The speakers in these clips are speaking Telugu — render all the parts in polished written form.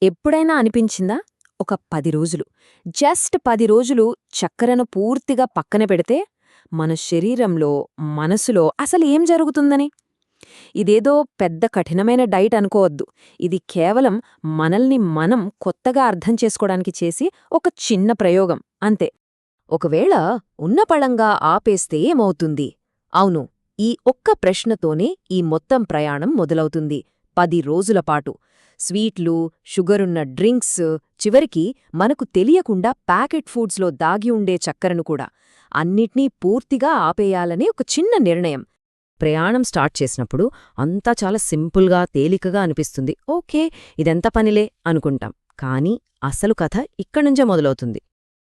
ఎప్పుడైనా అనిపించిందా? ఒక 10 రోజులు, జస్ట్ 10 రోజులు చక్కెరను పూర్తిగా పక్కన పెడితే, మన శరీరంలో, మనసులో అసలేం జరుగుతుందని? ఇదేదో పెద్ద కఠినమైన డైట్ అనుకోవద్దు. ఇది కేవలం మనల్ని మనం కొత్తగా అర్థం చేసుకోడానికి చేసి ఒక చిన్న ప్రయోగం అంతే. ఒకవేళ ఉన్నపళంగా ఆపేస్తే ఏమవుతుంది? అవును, ఈ ఒక్క ప్రశ్నతోనే ఈ మొత్తం ప్రయాణం మొదలవుతుంది. 10 రోజులపాటు స్వీట్లు, షుగరున్న డ్రింక్స్, చివరికి మనకు తెలియకుండా ప్యాకెట్ ఫుడ్స్లో దాగి ఉండే చక్కెరను కూడా అన్నిట్నీ పూర్తిగా ఆపేయాలనే ఒక చిన్న నిర్ణయం. ప్రయాణం స్టార్ట్ చేసినప్పుడు అంతా చాలా సింపుల్గా, తేలికగా అనిపిస్తుంది. ఓకే, ఇదెంత పనిలే అనుకుంటాం. కానీ అసలు కథ ఇక్కడ్నుంచే మొదలవుతుంది.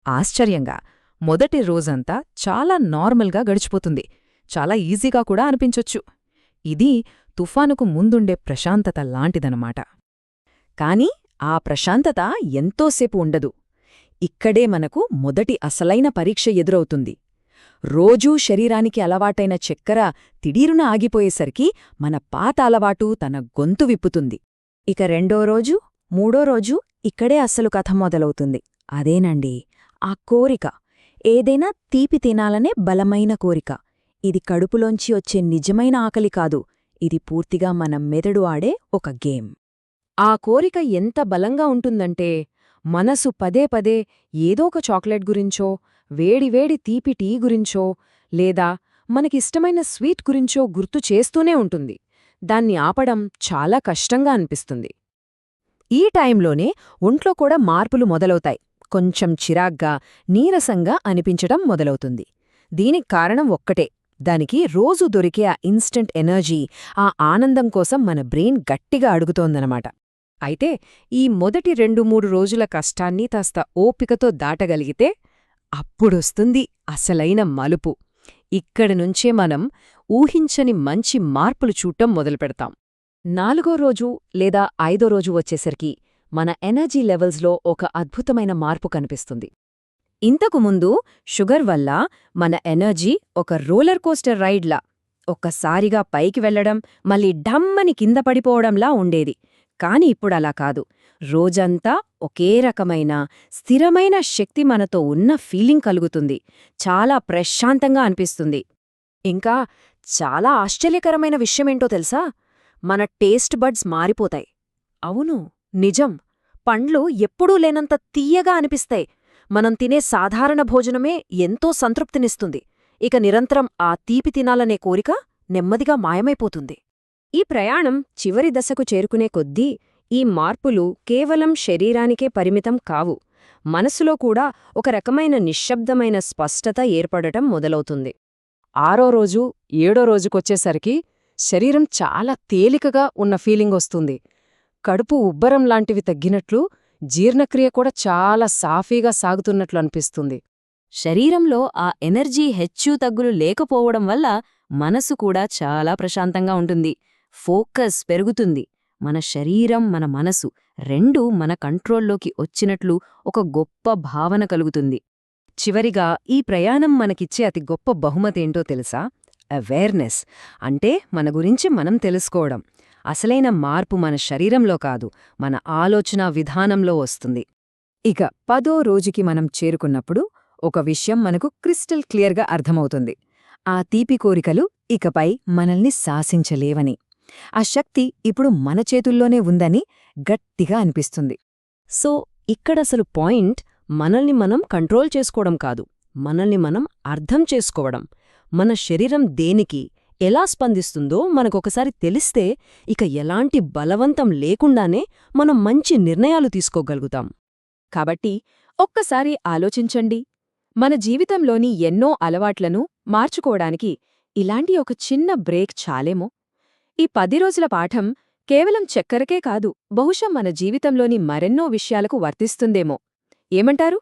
ఆశ్చర్యంగా మొదటి రోజంతా చాలా నార్మల్గా గడిచిపోతుంది. చాలా ఈజీగా కూడా అనిపించొచ్చు. ఇది తుఫానుకు ముందుండే ప్రశాంతత లాంటిదనమాట. కాని ఆ ప్రశాంతత ఎంతోసేపు ఉండదు. ఇక్కడే మనకు మొదటి అసలైన పరీక్ష ఎదురవుతుంది. రోజూ శరీరానికి అలవాటైన చక్కెర తిడీరున ఆగిపోయేసరికి మన పాత అలవాటు తన గొంతు విప్పుతుంది. ఇక రెండో రోజు, మూడో రోజు ఇక్కడే అస్సలు కథ మొదలవుతుంది. అదేనండి, ఆ కోరిక. ఏదైనా తీపి తినాలనే బలమైన కోరిక. ఇది కడుపులోంచి వచ్చే నిజమైన ఆకలి కాదు. ఇది పూర్తిగా మన మెదడు ఆడే ఒక గేమ్. ఆ కోరిక ఎంత బలంగా ఉంటుందంటే, మనసు పదే పదే ఏదో ఒక చాక్లెట్ గురించో, వేడివేడి తీపి టీ గురించో, లేదా మనకిష్టమైన స్వీట్ గురించో గుర్తు చేస్తూనే ఉంటుంది. దాన్ని ఆపడం చాలా కష్టంగా అనిపిస్తుంది. ఈ టైంలోనే ఒంట్లో కూడా మార్పులు మొదలవుతాయి. కొంచెం చిరాగ్గా, నీరసంగా అనిపించడం మొదలవుతుంది. దీనికి కారణం ఒక్కటే. దానికి రోజు దొరికే ఆ ఇన్స్టంట్ ఎనర్జీ, ఆ ఆనందం కోసం మన బ్రెయిన్ గట్టిగా అడుగుతోందనమాట. అయితే ఈ మొదటి 2-3 రోజుల కష్టాన్ని కాస్త ఓపికతో దాటగలిగితే అప్పుడొస్తుంది అసలైన మలుపు. ఇక్కడినుంచే మనం ఊహించని మంచి మార్పులు చూడటం మొదలుపెడతాం. 4వ రోజు లేదా 5వ రోజు వచ్చేసరికి మన ఎనర్జీ లెవెల్స్లో ఒక అద్భుతమైన మార్పు కనిపిస్తుంది. ఇంతకుముందు షుగర్ వల్ల మన ఎనర్జీ ఒక రోలర్ కోస్టర్ రైడ్లా ఒక్కసారిగా పైకి వెళ్లడం, మళ్ళీ ఢమ్మని కింద పడిపోవడంలా ఉండేది. కాని ఇప్పుడలా కాదు. రోజంతా ఒకే రకమైన స్థిరమైన శక్తి మనతో ఉన్న ఫీలింగ్ కలుగుతుంది. చాలా ప్రశాంతంగా అనిపిస్తుంది. ఇంకా చాలా ఆశ్చర్యకరమైన విషయమేంటో తెలుసా? మన టేస్ట్ బడ్స్ మారిపోతాయి. అవును, నిజం. పండ్లు ఎప్పుడూ లేనంత తీయగా అనిపిస్తాయి. మనం తినే సాధారణ భోజనమే ఎంతో సంతృప్తినిస్తుంది. ఇక నిరంతరం ఆ తీపి తినాలనే కోరిక నెమ్మదిగా మాయమైపోతుంది. ఈ ప్రయాణం చివరి దశకు చేరుకునే కొద్దీ ఈ మార్పులు కేవలం శరీరానికే పరిమితం కావు. మనసులో కూడా ఒక రకమైన నిశ్శబ్దమైన స్పష్టత ఏర్పడటం మొదలవుతుంది. 6వ రోజు, 7వ రోజుకొచ్చేసరికి శరీరం చాలా తేలికగా ఉన్న ఫీలింగొస్తుంది. కడుపు ఉబ్బరం లాంటివి తగ్గినట్లు, జీర్ణక్రియ కూడా చాలా సాఫీగా సాగుతున్నట్లు అనిపిస్తుంది. శరీరంలో ఆ ఎనర్జీ హెచ్చుతగ్గులు లేకపోవడం వల్ల మనసు కూడా చాలా ప్రశాంతంగా ఉంటుంది. ఫోకస్ పెరుగుతుంది. మన శరీరం, మన మనసు రెండూ మన కంట్రోల్లోకి వచ్చినట్లు ఒక గొప్ప భావన కలుగుతుంది. చివరిగా ఈ ప్రయాణం మనకిచ్చే అతి గొప్ప బహుమతేంటో తెలుసా? అవేర్నెస్. అంటే మన గురించి మనం తెలుసుకోవడం. అసలైన మార్పు మన శరీరంలో కాదు, మన ఆలోచన విధానంలో వస్తుంది. ఇక 10వ రోజుకి మనం చేరుకున్నప్పుడు ఒక విషయం మనకు క్రిస్టల్ క్లియర్గా అర్థమవుతుంది. ఆ తీపి కోరికలు ఇకపై మనల్ని శాసించలేవని. ఆ శక్తి ఇప్పుడు మన చేతుల్లోనే ఉందని గట్టిగా అనిపిస్తుంది. సో ఇక్కడసలు పాయింట్ మనల్ని మనం కంట్రోల్ చేసుకోవడం కాదు, మనల్ని మనం అర్థం చేసుకోవడం. మన శరీరం దేనికి, ఎలా స్పందిస్తుందో మనకొకసారి తెలిస్తే ఇక ఎలాంటి బలవంతం లేకుండానే మనం మంచి నిర్ణయాలు తీసుకోగలుగుతాం. కాబట్టి ఒక్కసారి ఆలోచించండి. మన జీవితంలోని ఎన్నో అలవాట్లను మార్చుకోవడానికి ఇలాంటి ఒక చిన్న బ్రేక్ చాలేమో? ఈ 10 రోజుల పాఠం కేవలం చక్కెరకే కాదు, బహుశా మన జీవితంలోని మరెన్నో విషయాలకు వర్తిస్తుందేమో. ఏమంటారు?